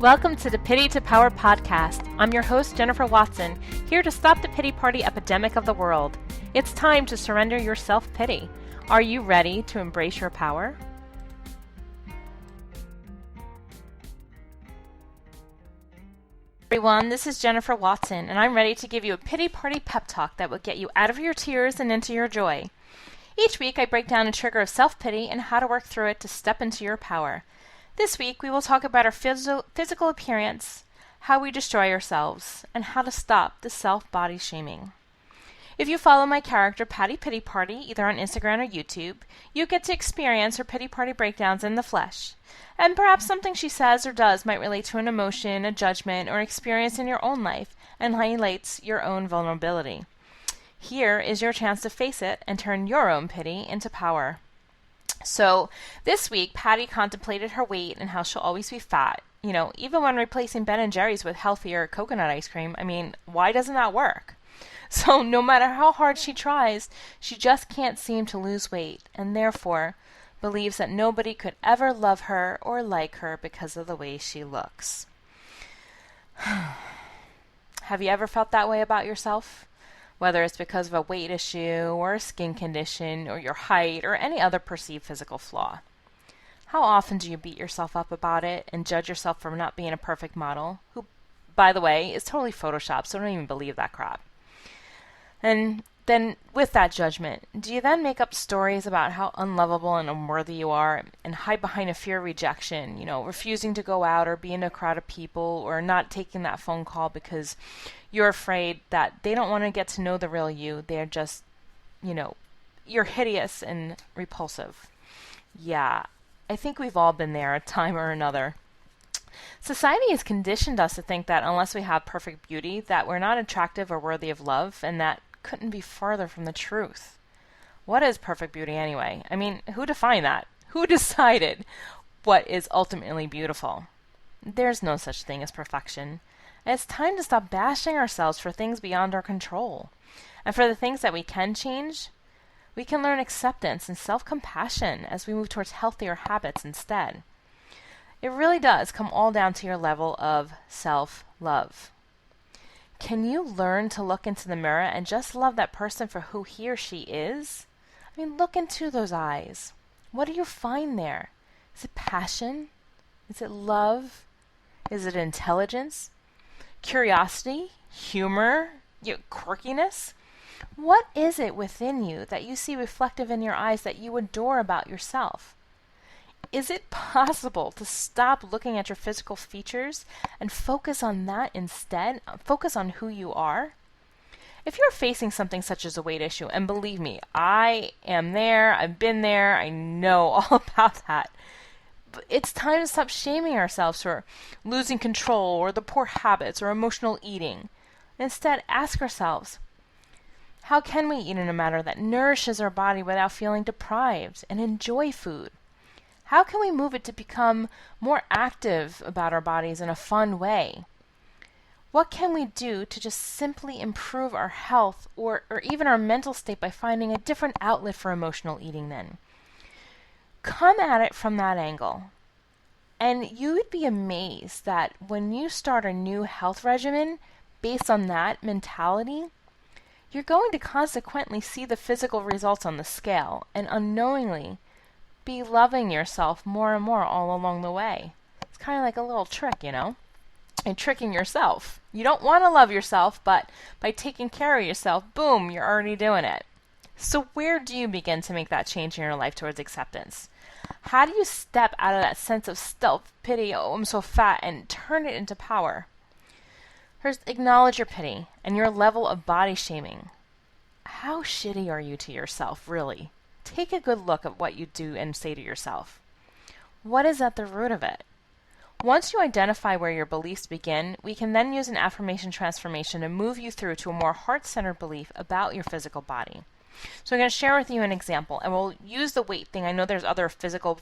Welcome to the Pity to Power podcast. I'm your host, Jennifer Watson, here to stop the pity party epidemic of the world. It's time to surrender your self-pity. Are you ready to embrace your power? Everyone, this is Jennifer Watson, and I'm ready to give you a pity party pep talk that will get you out of your tears and into your joy. Each week, I break down a trigger of self-pity and how to work through it to step into your power. This week, we will talk about our physical appearance, how we destroy ourselves, and how to stop the self-body shaming. If you follow my character, Patty Pity Party, either on Instagram or YouTube, you get to experience her pity party breakdowns in the flesh. And perhaps something she says or does might relate to an emotion, a judgment, or experience in your own life and highlights your own vulnerability. Here is your chance to face it and turn your own pity into power. So this week, Patty contemplated her weight and how she'll always be fat. You know, even when replacing Ben & Jerry's with healthier coconut ice cream, why doesn't that work? So no matter how hard she tries, she just can't seem to lose weight and therefore believes that nobody could ever love her or like her because of the way she looks. Have you ever felt that way about yourself? Whether it's because of a weight issue or a skin condition or your height or any other perceived physical flaw. How often do you beat yourself up about it and judge yourself for not being a perfect model, who, by the way, is totally photoshopped, so don't even believe that crap. And then with that judgment, do you then make up stories about how unlovable and unworthy you are and hide behind a fear of rejection, refusing to go out or be in a crowd of people or not taking that phone call because you're afraid that they don't want to get to know the real you. They're just, you're hideous and repulsive. Yeah, I think we've all been there at a time or another. Society has conditioned us to think that unless we have perfect beauty, that we're not attractive or worthy of love, and that couldn't be farther from the truth. What is perfect beauty anyway? Who defined that? Who decided what is ultimately beautiful? There's no such thing as perfection. And it's time to stop bashing ourselves for things beyond our control. And for the things that we can change, we can learn acceptance and self-compassion as we move towards healthier habits instead. It really does come all down to your level of self-love. Can you learn to look into the mirror and just love that person for who he or she is? Look into those eyes. What do you find there? Is it passion? Is it love? Is it intelligence? Curiosity? Humor? Quirkiness? What is it within you that you see reflective in your eyes that you adore about yourself? Is it possible to stop looking at your physical features and focus on that instead? Focus on who you are? If you're facing something such as a weight issue, and believe me, I am there, I've been there, I know all about that. But it's time to stop shaming ourselves for losing control or the poor habits or emotional eating. Instead, ask ourselves, how can we eat in a manner that nourishes our body without feeling deprived and enjoy food? How can we move it to become more active about our bodies in a fun way? What can we do to just simply improve our health or even our mental state by finding a different outlet for emotional eating then? Come at it from that angle. And you would be amazed that when you start a new health regimen based on that mentality, you're going to consequently see the physical results on the scale and unknowingly be loving yourself more and more all along the way. It's kind of like a little trick, and tricking yourself. You don't want to love yourself, but by taking care of yourself, boom, you're already doing it. So where do you begin to make that change in your life towards acceptance? How do you step out of that sense of self-pity, oh, I'm so fat, and turn it into power? First, acknowledge your pity and your level of body shaming. How shitty are you to yourself, really? Take a good look at what you do and say to yourself. What is at the root of it? Once you identify where your beliefs begin, we can then use an affirmation transformation to move you through to a more heart-centered belief about your physical body. So I'm going to share with you an example, and we'll use the weight thing. I know there's other physical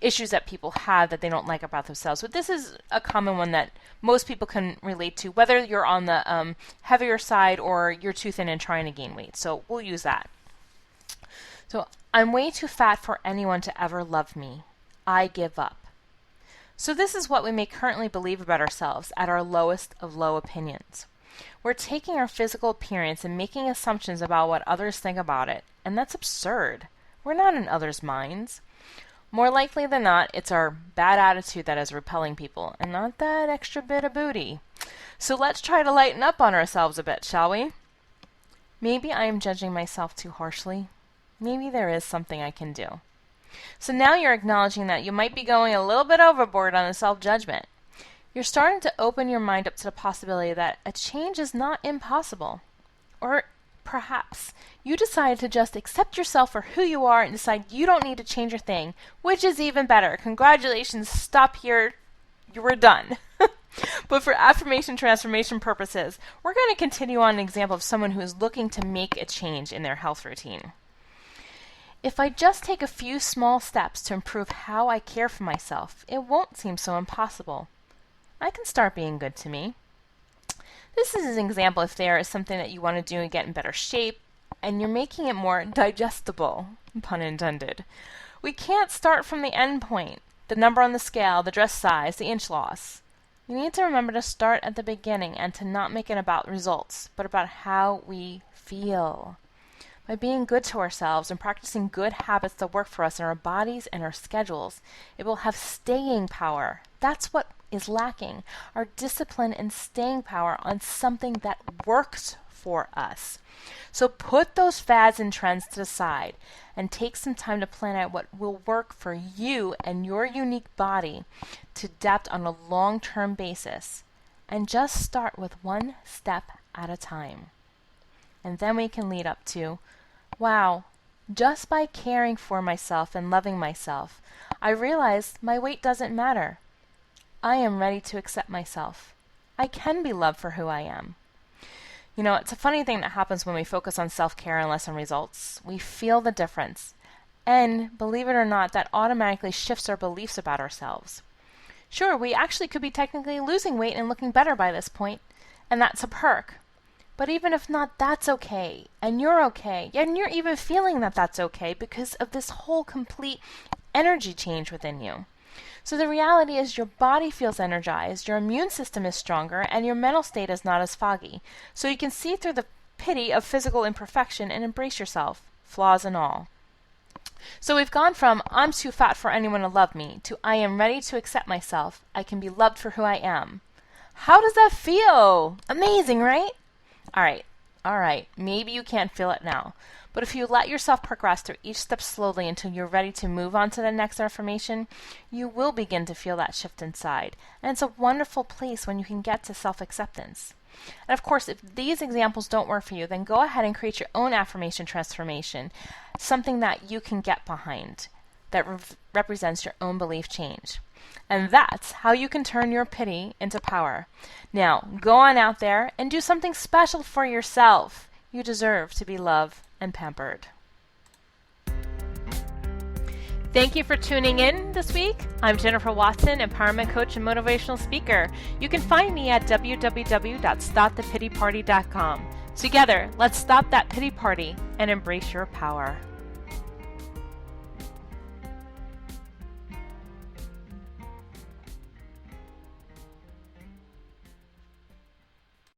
issues that people have that they don't like about themselves, but this is a common one that most people can relate to, whether you're on the heavier side or you're too thin and trying to gain weight. So we'll use that. So I'm way too fat for anyone to ever love me. I give up. So this is what we may currently believe about ourselves at our lowest of low opinions. We're taking our physical appearance and making assumptions about what others think about it, and that's absurd. We're not in others' minds. More likely than not, it's our bad attitude that is repelling people, and not that extra bit of booty. So let's try to lighten up on ourselves a bit, shall we? Maybe I am judging myself too harshly. Maybe there is something I can do. So now you're acknowledging that you might be going a little bit overboard on the self-judgment. You're starting to open your mind up to the possibility that a change is not impossible. Or perhaps you decide to just accept yourself for who you are and decide you don't need to change a thing, which is even better. Congratulations, stop here. You were done. But for affirmation transformation purposes, we're going to continue on an example of someone who is looking to make a change in their health routine. If I just take a few small steps to improve how I care for myself, it won't seem so impossible. I can start being good to me. This is an example if there is something that you want to do and get in better shape, and you're making it more digestible, pun intended. We can't start from the end point, the number on the scale, the dress size, the inch loss. We need to remember to start at the beginning and to not make it about results, but about how we feel. By being good to ourselves and practicing good habits that work for us in our bodies and our schedules, it will have staying power. That's what is lacking, our discipline and staying power on something that works for us. So put those fads and trends to the side and take some time to plan out what will work for you and your unique body to adapt on a long-term basis. And just start with one step at a time. And then we can lead up to, wow, just by caring for myself and loving myself, I realize my weight doesn't matter. I am ready to accept myself. I can be loved for who I am. You know, it's a funny thing that happens when we focus on self-care and less on results. We feel the difference. And, believe it or not, that automatically shifts our beliefs about ourselves. Sure, we actually could be technically losing weight and looking better by this point, and that's a perk. But even if not, that's okay. And you're okay. And you're even feeling that that's okay because of this whole complete energy change within you. So the reality is your body feels energized, your immune system is stronger, and your mental state is not as foggy. So you can see through the pity of physical imperfection and embrace yourself, flaws and all. So we've gone from I'm too fat for anyone to love me to I am ready to accept myself. I can be loved for who I am. How does that feel? Amazing, right? All right. Maybe you can't feel it now. But if you let yourself progress through each step slowly until you're ready to move on to the next affirmation, you will begin to feel that shift inside. And it's a wonderful place when you can get to self-acceptance. And of course, if these examples don't work for you, then go ahead and create your own affirmation transformation, something that you can get behind that represents your own belief change. And that's how you can turn your pity into power. Now, go on out there and do something special for yourself. You deserve to be loved and pampered. Thank you for tuning in this week. I'm Jennifer Watson, empowerment coach and motivational speaker. You can find me at www.stopthepityparty.com. Together, let's stop that pity party and embrace your power.